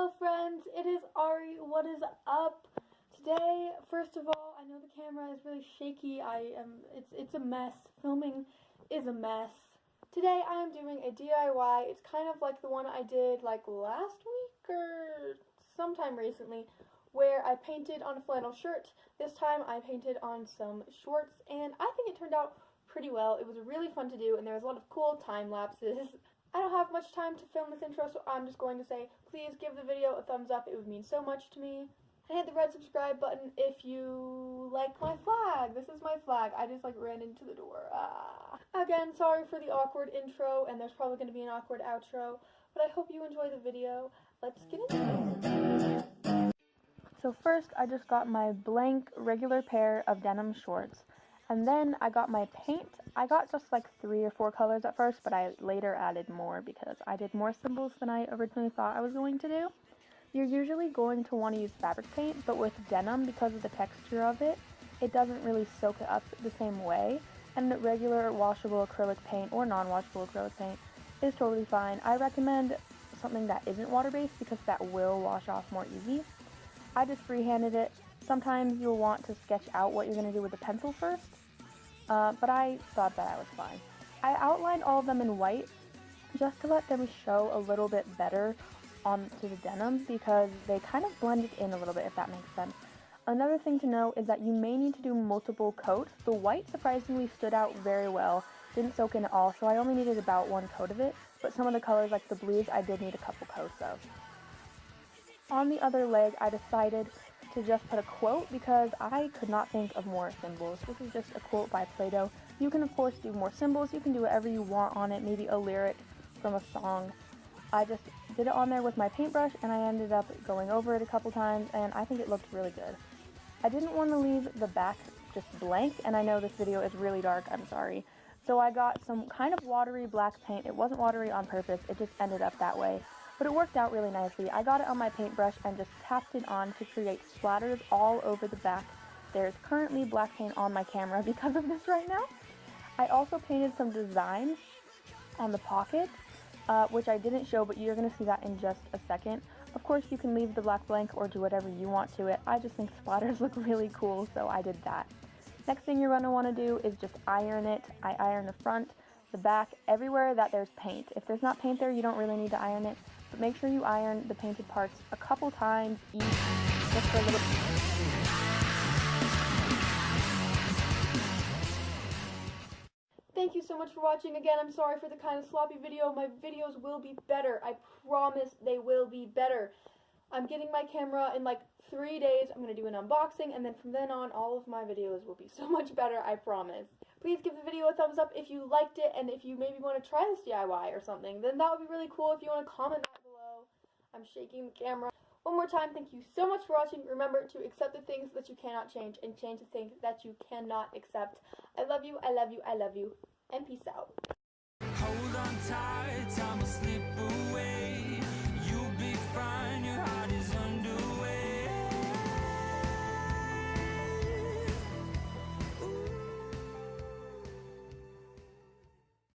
Hello friends, it is Ari. What is up? Today, first of all, I know the camera is really shaky. It's a mess. Filming is a mess. Today I am doing a DIY. It's kind of like the one I did like last week or sometime recently where I painted on a flannel shirt. This time I painted on some shorts and I think it turned out pretty well. It was really fun to do and there was a lot of cool time lapses. I don't have much time to film this intro, so I'm just going to say, please give the video a thumbs up. It would mean so much to me. And hit the red subscribe button if you like my flag. This is my flag. I just ran into the door. Again, sorry for the awkward intro, and there's probably going to be an awkward outro, but I hope you enjoy the video. Let's get into it. So first, I just got my blank regular pair of denim shorts. And then I got my paint. I got just like 3 or 4 colors at first, but I later added more because I did more symbols than I originally thought I was going to do. You're usually going to want to use fabric paint, but with denim, because of the texture of it, it doesn't really soak it up the same way. And regular washable acrylic paint or non-washable acrylic paint is totally fine. I recommend something that isn't water-based because that will wash off more easy. I just freehanded it. Sometimes you'll want to sketch out what you're going to do with a pencil first. But I thought that I was fine. I outlined all of them in white just to let them show a little bit better onto the denim because they kind of blended in a little bit, if that makes sense. Another thing to know is that you may need to do multiple coats. The white surprisingly stood out very well, didn't soak in at all, so I only needed about 1 coat of it, but some of the colors like the blues I did need a couple coats of. On the other leg, I decided to just put a quote because I could not think of more symbols. This is just a quote by Plato. You can of course do more symbols, you can do whatever you want on it, maybe a lyric from a song. I just did it on there with my paintbrush and I ended up going over it a couple times and I think it looked really good. I didn't want to leave the back just blank, and I know this video is really dark, I'm sorry. So I got some kind of watery black paint. It wasn't watery on purpose, it just ended up that way. But it worked out really nicely. I got it on my paintbrush and just tapped it on to create splatters all over the back. There's currently black paint on my camera because of this right now. I also painted some designs on the pockets, which I didn't show, but you're going to see that in just a second. Of course, you can leave the black blank or do whatever you want to it. I just think splatters look really cool, so I did that. Next thing you're going to want to do is just iron it. I iron the front, the back, everywhere that there's paint. If there's not paint there, you don't really need to iron it. But make sure you iron the painted parts a couple times each, just for a little. Thank you so much for watching. Again, I'm sorry for the kind of sloppy video. My videos will be better. I promise they will be better. I'm getting my camera in like 3 days. I'm going to do an unboxing, and then from then on, all of my videos will be so much better, I promise. Please give the video a thumbs up if you liked it, and if you maybe want to try this DIY or something, then that would be really cool. If you want to comment that below. I'm shaking the camera. One more time, thank you so much for watching. Remember to accept the things that you cannot change and change the things that you cannot accept. I love you, I love you, I love you, and peace out. Hold on tight, time will slip away.